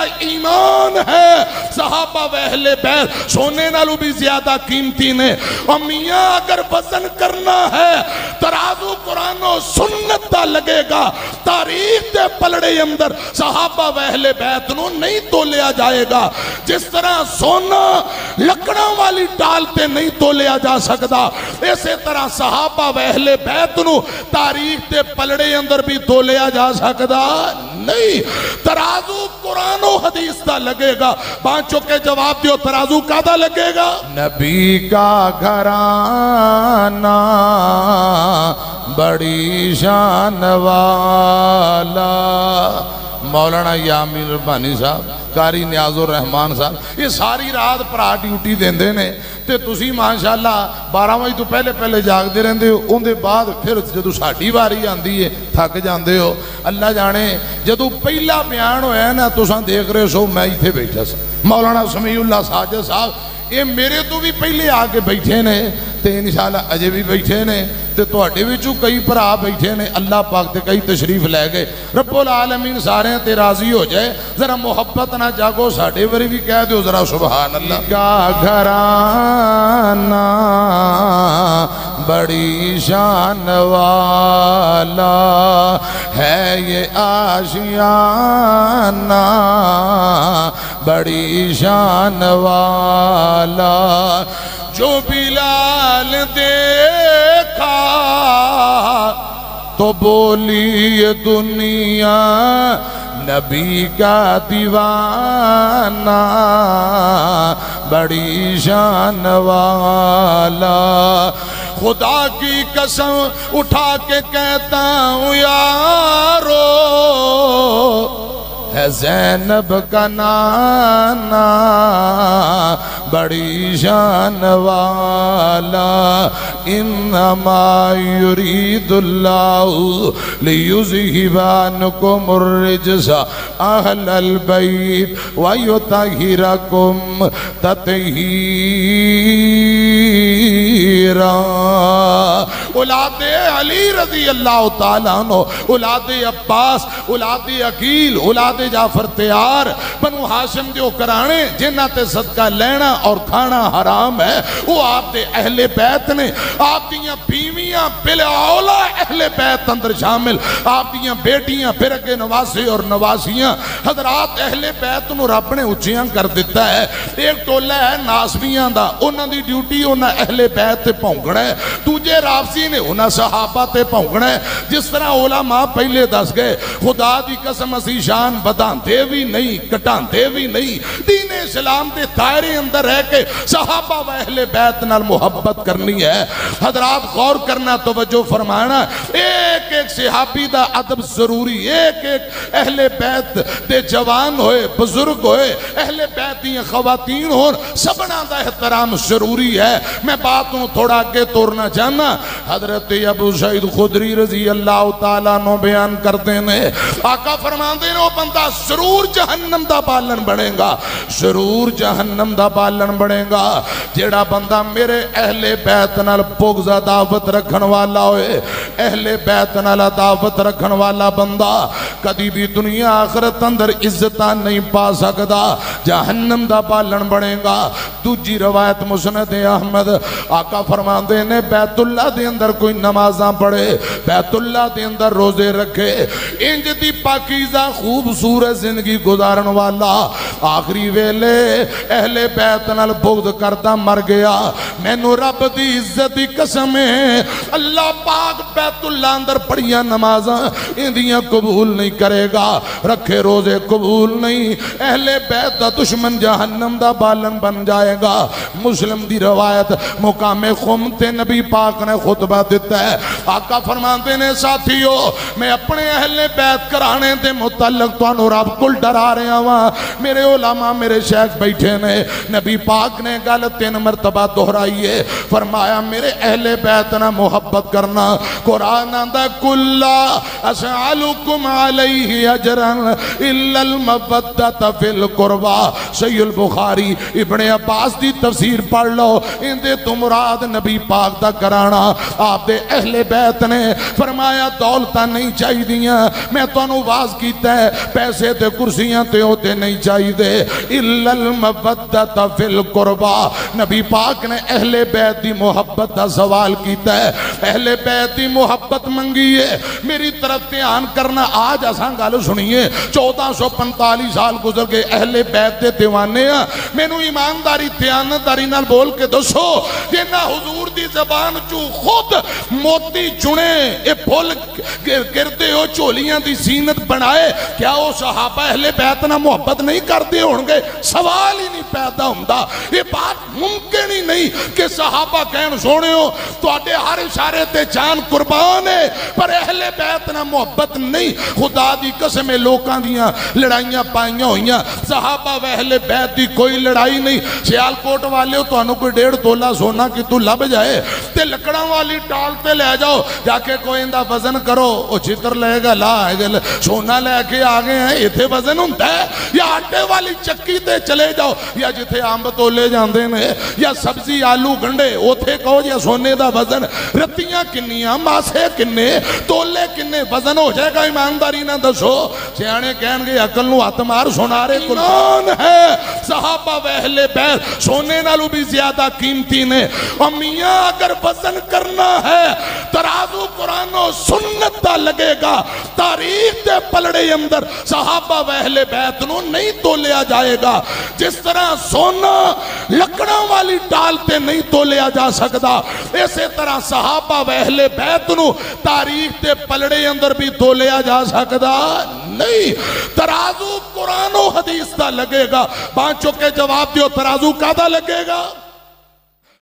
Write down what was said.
تیرا ایمان ہے صحابہ و اہل بیت سونے نالو بھی زیادہ قیمتی نے. اور میاں اگر وزن کرنا ہے ترازو قرآن و سنت دا لگے گا. تاریخ دے پلڑے اندر صحابہ و اہل بیت نو نہیں تولیا جائے گا. جس طرح سونا لکڑاں والی ڈال تے نہیں تولیا جا سکتا اسی طرح صحابہ و اہل بیت نو تاریخ دے پلڑے اندر بھی تولیا جا سکتا نہیں. ترازو قرآن و حدیث دا لگے گا. پانچوں کے جواب دیو ترازو کا دا لگے گا؟ نبی کا گھرانہ بڑی شان والا. مولانا یامین ربانی صاحب قاری نیاز الرحمان صاحب یہ ساری رات پرا ڈیوٹی دیندے نے تے تسی ماشاءاللہ 12 بجے تو پہلے جاگ دے رہندے ہو. ان دے بعد پھر جدو ساڈی واری آندی ہے تھک جاندے ہو. اللہ جانے جدو پہلا بیان ہویا ہے نا تساں دیکھ رہے سو میں ایتھے بیٹھا سا. مولانا سمیع اللہ ساجد صاحب یہ میرے تو بھی پہلے آ کے بیٹھے نے تے انشاءاللہ اجے بھی بیٹھے نے تے تواڈے وچوں کئی بھرا بیٹھے نے. اللہ پاک تے کئی تشریف لے گئے. رب العالمین سارے تے راضی ہو جائے. ذرا محبت نہ جاگو ساڈے وری بھی کہہ دیو ذرا سبحان اللہ. کا گھرانہ بڑی شان والا ہے یہ آشیانہ بڑی شان والا. جو بلال دیکھا تو بولی یہ دنیا نبی کا دیوانہ بڑی شان والا. خدا کی قسم اٹھا کے کہتا ہوں یارو ہے زینب کا نانا بڑی شان والا. انما یرید اللہ لیذہب عنکم الرجس اہل البیت ویطہرکم تطہیرا. اولاد علی رضی اللہ تعالیٰ عنہ اولاد عباس اولاد عقیل اولاد جعفر تیار بنو ہاشم جو کرانے جنہ تے صدقہ لینا اور کھانا حرام ہے وہ آپ دے اہل بیت نے. آپ دیاں بیویاں بلا اہل بیت اندر شامل. آپ دیاں بیٹیاں پھر اگے نواسے اور نواسیاں حضرات اہل بیت نو رب نے اچھیاں کر دیتا ہے. ایک ٹولہ ہے ناسبیاں دا انہاں دی ڈیوٹی انہاں اہل بیت تے پہنگنا ہے. دوجے رافضی نے انہاں صحابہ تے پہنگنا ہے. جس طرح علماء پہلے دس گئے خدا دی قسم اسی شان بداندے بھی نہیں کٹاندے بھی نہیں. دین اسلام دے دائرے اندر ہے کہ صحابہ و اہل بیت نال محبت کرنی ہے. حضرات غور کرنا توجہ فرمانا. ایک ایک صحابی دا ادب ضروری. ایک ایک اہل بیت دے جوان ہوئے بزرگ ہوئے اہل بیت دی خواتین ہون سبنا دا احترام ضروری ہے. میں باتوں تھوڑا آگے توڑنا چاہنا. حضرت ابو سعید خدری رضی اللہ تعالیٰ نو بیان کرتے ہیں آقا فرماندے نے وہ بندہ ضرور جہنم دا بالن بڑھے گا. ضرور جہنم دا بالن بڑھے گا جیڑا بندہ میرے اہل بیت نال بغض عداوت رکھن والا ہوئے. اہل بیت نال عداوت رکھن والا بندہ کدی بھی دنیا آخرت اندر عزتاں نہیں پا سکدا. جہنم دا بالن بڑھے گا. دوجی روایت مسند احمد آقا فرماندے نے بیت اللہ دے اندر کوئی نمازاں پڑھے بیت اللہ دے اندر روزے رکھے انج دی پاکیزہ خوبصورت زندگی گزارن والا آخری ویلے اہل بیت نال بغض کرتا مر گیا. میں نو رب دی عزت دی قسم ہے اللہ پاک بیت اللہ اندر پڑھیاں نمازاں اندیاں قبول نہیں کرے گا. رکھے روزے قبول نہیں. اہل بیت دا دشمن جہنم دا بالن بن جائے گا. مسلم دی روایت مقام خم تے نبی پاک نے خطبہ دیتا ہے. آقا فرماتے نے ساتھیو میں اپنے اہل بیت کرانے دے متعلق تو انو رب کل ڈرا رہے ہیں. میرے علماء میرے شیخ بیٹھے نے، نبی پاک نے گل 3 مرتبہ دہرائیے، فرمایا میرے اہل بیت نہ محبت کرنا۔ قرآن آندا کلا اسألکم علیہ اجرا الا المودۃ فی القربى۔ صحیح البخاری ابن عباس دی تفسیر پڑھ لو، اندے تو مراد نبی پاک دا کرانا۔ آپ دے اہل بیت نے فرمایا دولتاں نہیں چاہی دیاں، میں تو انہوں واز کیتا ہے پیسے تے کرسیاں تے ہوتے نہیں چاہی دے، الا المودۃ فی القربى۔ نبی پاک نے اہل بیت دی محبت دا سوال کیتا ہے، اہل بیت دی محبت منگی ہے۔ میری طرف دھیان کرنا، آج اساں گل سنیے 1445 سال گزر گئے، اہل بیت دے دیوانے ہیں۔ میں نو ایمانداری دیانتداری نال بول کے دسو، جنہ حضور دی زبان چو خود موتی چنے اے پھول گردے ہو چولیاں دی زینت بنائے، کیا وہ صحابہ اہل بیت نہ محبت نہیں کرتے ہونگے؟ سوال ہی نہیں پیدا ہوندا۔ یہ بات ممکن ہی نہیں کہ صحابہ کہن سونے ہو تو آٹے ہر اشارے تے جان قربان ہے، پر اہل بیت نہ محبت نہیں۔ خدا دی قسم لوکاں دیاں لڑائیاں پائیاں ہوئیاں، صحابہ و اہل بیت دی کوئی لڑائی نہیں۔ سیال کوٹ والے ہو تو انہوں کوئی 1.5 تولہ سونا کی تو لب جائے تے لکڑاں والی ٹال تے لے جاؤ، جا کے کوئی اندہ وزن کرو، او چھتر لے گا لا سونا لے کے آگے ہیں، ایتھے وزن ہوندا ہے۔ یا آٹے والی چکی تے چلے جاؤ، یا جتھے آمب تولے جاندے نے، یا سبزی آلو گنڈے اوتھے کہو یا سونے دا وزن، رتیاں کنیاں ماسے کنے تولے کنے وزن ہو جائے گا؟ ایمانداری نہ دسو۔ سیانے کہن گے عقل نو ہاتھ مار، سنارے قرآن ہے صحابہ و اہل بیت سونے نالو بھی زیادہ قیمتی نے۔ اور میاں اگر وزن کرنا ہے ترازو قرآن و سنت دا لگے گا، تاریخ دے پلڑے اندر صحابہ و اہل بیت نو نہیں تولیا جائے گا۔ جس طرح سونا لکڑاں والی ڈالتے نہیں تولیا جا سکتا، اسی طرح صحابہ و اہل بیت نو تاریخ دے پلڑے اندر بھی تولیا جا سکتا نہیں۔ ترازو قرآن و حدیث دا لگے گا۔ پانچوں کے جواب دیو، ترازو کا دا لگے گا؟